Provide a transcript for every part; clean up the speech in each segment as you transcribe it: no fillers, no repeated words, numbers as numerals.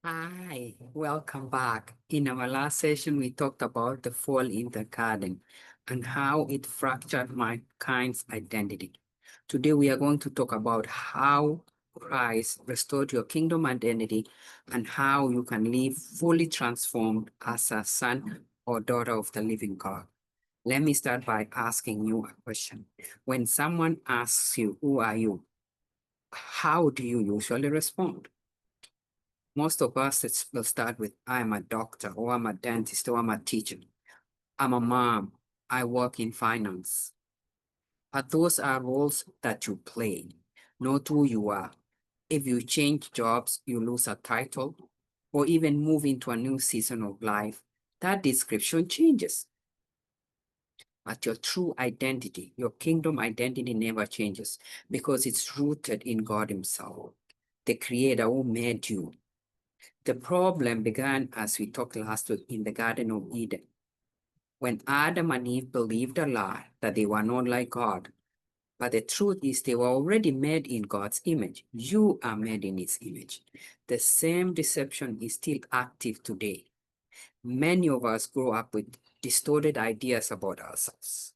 Hi, welcome back. In our last session, we talked about the fall in the garden and how it fractured mankind's identity. Today, we are going to talk about how Christ restored your kingdom identity and how you can live fully transformed as a son or daughter of the living God. Let me start by asking you a question. When someone asks you, "Who are you?" how do you usually respond? Most of us will start with, I'm a doctor, or I'm a dentist, or I'm a teacher. I'm a mom. I work in finance. But those are roles that you play, not who you are. If you change jobs, you lose a title, or even move into a new season of life, that description changes. But your true identity, your kingdom identity never changes because it's rooted in God Himself, the Creator who made you. The problem began, as we talked last week, in the Garden of Eden, when Adam and Eve believed a lie that they were not like God. But the truth is, they were already made in God's image. You are made in His image. The same deception is still active today. Many of us grow up with distorted ideas about ourselves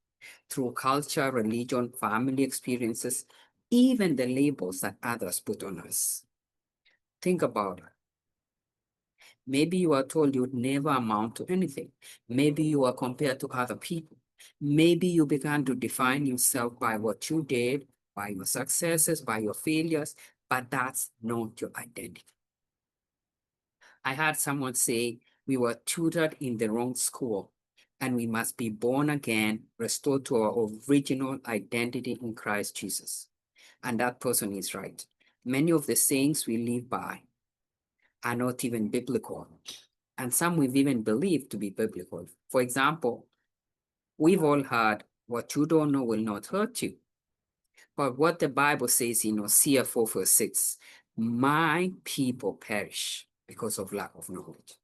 through culture, religion, family experiences, even the labels that others put on us. Think about it. Maybe you are told you'd never amount to anything. Maybe you are compared to other people. Maybe you began to define yourself by what you did, by your successes, by your failures, but that's not your identity. I had someone say we were tutored in the wrong school and we must be born again, restored to our original identity in Christ Jesus. And that person is right. Many of the sayings we live by are not even biblical. And some we've even believed to be biblical. For example, we've all heard, what you don't know will not hurt you. But what the Bible says in Hosea 4 verse 6, my people perish because of lack of knowledge.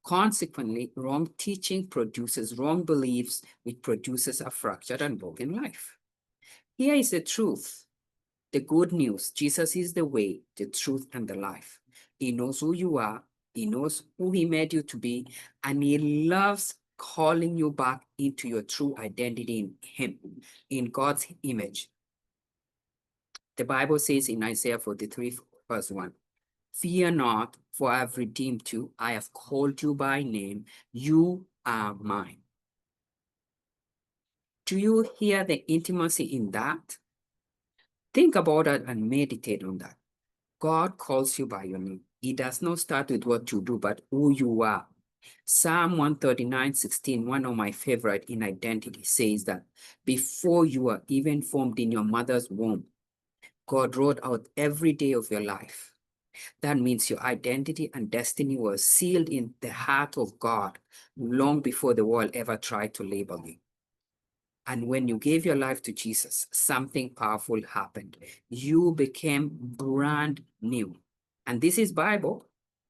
Consequently, wrong teaching produces wrong beliefs, which produces a fractured and broken life. Here is the truth. The good news, Jesus is the way, the truth, and the life. He knows who you are. He knows who He made you to be, and He loves calling you back into your true identity in Him, in God's image. The Bible says in Isaiah 43, verse 1, fear not, for I have redeemed you. I have called you by name. You are mine. Do you hear the intimacy in that? Think about it and meditate on that. God calls you by your name. He does not start with what you do, but who you are. Psalm 139:16, one of my favorite in identity, says that before you are even formed in your mother's womb, God wrote out every day of your life. That means your identity and destiny was sealed in the heart of God long before the world ever tried to label you. And when you gave your life to Jesus, something powerful happened. You became brand new. And this is Bible.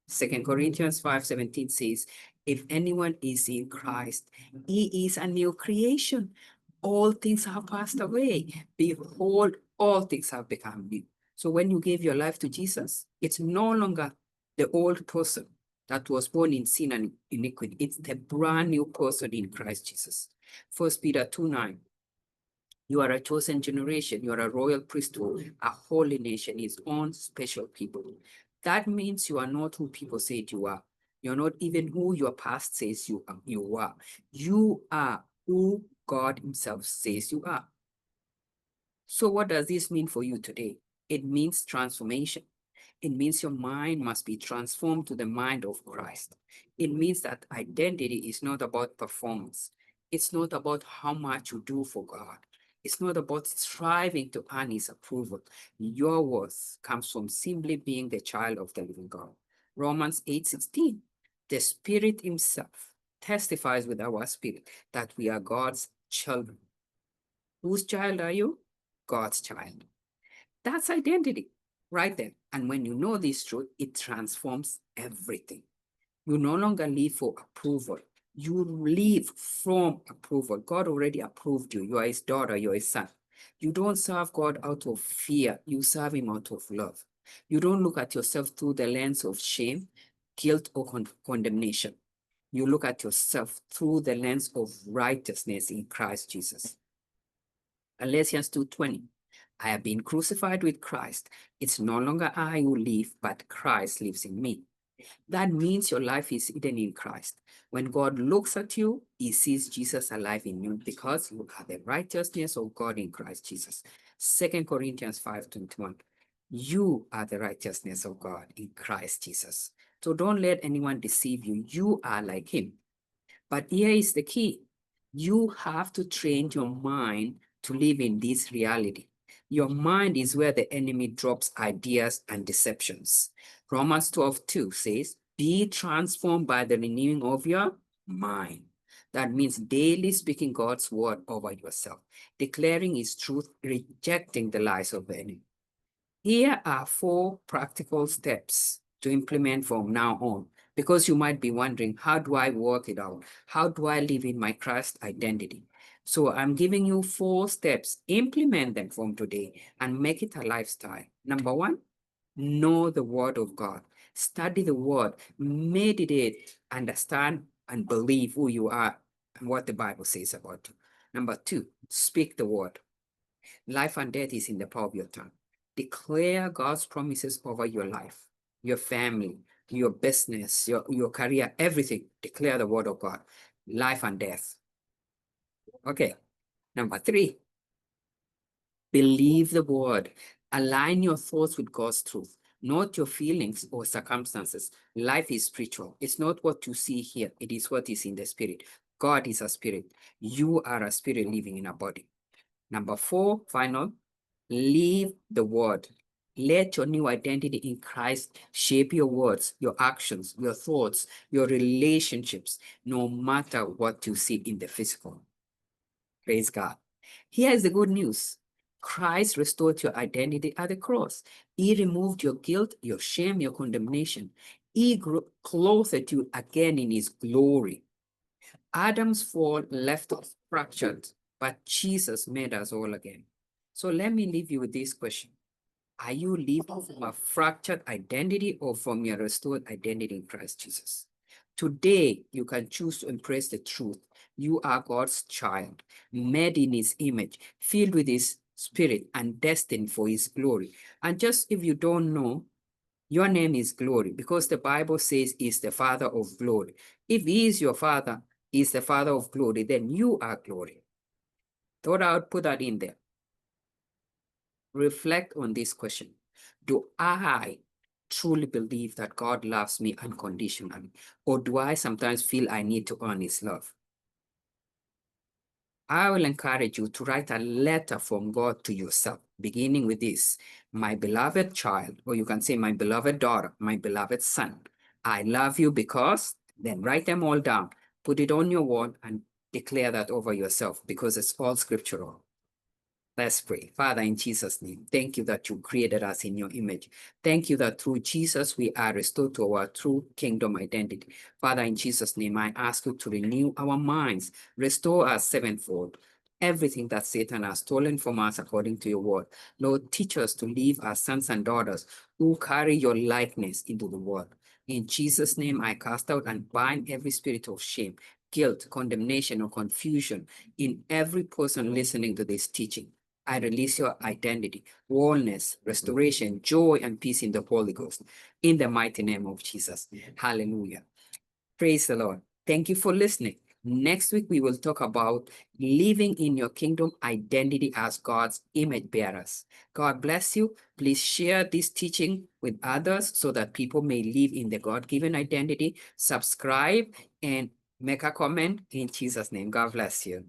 2 Corinthians 5:17 says, if anyone is in Christ, he is a new creation. All things have passed away. Behold, all things have become new. So when you gave your life to Jesus, it's no longer the old person that was born in sin and iniquity. It's the brand new person in Christ Jesus. 1 Peter 2:9. You are a chosen generation. You are a royal priesthood, a holy nation, His own special people. That means you are not who people said you are. You're not even who your past says you are. You are who God Himself says you are. So what does this mean for you today? It means transformation. It means your mind must be transformed to the mind of Christ. It means that identity is not about performance. It's not about how much you do for God. It's not about striving to earn His approval. Your worth comes from simply being the child of the living God. Romans 8:16. The Spirit Himself testifies with our spirit that we are God's children. Whose child are you? God's child. That's identity right there. And when you know this truth, it transforms everything. You no longer live for approval. You live from approval. God already approved you. You are His daughter. You are His son. You don't serve God out of fear. You serve Him out of love. You don't look at yourself through the lens of shame, guilt, or condemnation. You look at yourself through the lens of righteousness in Christ Jesus. Galatians 2:20. I have been crucified with Christ. It's no longer I who live, but Christ lives in me. That means your life is hidden in Christ. When God looks at you, he sees Jesus alive in you because you are the righteousness of God in Christ Jesus. 2 Corinthians 5:21. You are the righteousness of God in Christ Jesus. So don't let anyone deceive you. You are like him. But here is the key. You have to train your mind to live in this reality. Your mind is where the enemy drops ideas and deceptions. Romans 12:2 says, be transformed by the renewing of your mind. That means daily speaking God's word over yourself, declaring his truth, rejecting the lies of the enemy. Here are 4 practical steps to implement from now on, because you might be wondering, how do I work it out? How do I live in my Christ identity? So I'm giving you 4 steps. Implement them from today and make it a lifestyle. Number 1, know the word of God. Study the word, meditate, understand, and believe who you are and what the Bible says about you. Number 2, speak the word. Life and death is in the power of your tongue. Declare God's promises over your life, your family, your business, your career, everything. Declare the word of God, life and death. Okay. Number 3, believe the word. Align your thoughts with God's truth, not your feelings or circumstances. Life is spiritual. It's not what you see here. It is what is in the spirit. God is a spirit. You are a spirit living in a body. Number 4, final, live the word. Let your new identity in Christ shape your words, your actions, your thoughts, your relationships, no matter what you see in the physical. Praise God. Here is the good news. Christ restored your identity at the cross. He removed your guilt, your shame, your condemnation. He clothed you again in his glory. Adam's fall left us fractured, but Jesus made us all again. So let me leave you with this question. Are you living from a fractured identity or from your restored identity in Christ Jesus? Today, you can choose to embrace the truth. You are God's child, made in his image, filled with his spirit, and destined for his glory. And just if you don't know, your name is Glory, because the Bible says he's the Father of glory. If he is your Father, he's the Father of glory, then you are glory. Thought I would put that in there. Reflect on this question. Do I truly believe that God loves me unconditionally? Or do I sometimes feel I need to earn his love? I will encourage you to write a letter from God to yourself, beginning with this: my beloved child, or you can say my beloved daughter, my beloved son, I love you because, then write them all down, put it on your wall, and declare that over yourself, because it's all scriptural. Let's pray. Father, in Jesus' name, thank you that you created us in your image. Thank you that through Jesus, we are restored to our true kingdom identity. Father, in Jesus' name, I ask you to renew our minds, restore us sevenfold. Everything that Satan has stolen from us according to your word. Lord, teach us to live as sons and daughters who carry your likeness into the world. In Jesus' name, I cast out and bind every spirit of shame, guilt, condemnation, or confusion in every person listening to this teaching. I release your identity, wholeness, restoration, joy, and peace in the Holy Ghost. In the mighty name of Jesus. Hallelujah. Praise the Lord. Thank you for listening. Next week, we will talk about living in your kingdom identity as God's image bearers. God bless you. Please share this teaching with others so that people may live in the God-given identity. Subscribe and make a comment in Jesus' name. God bless you.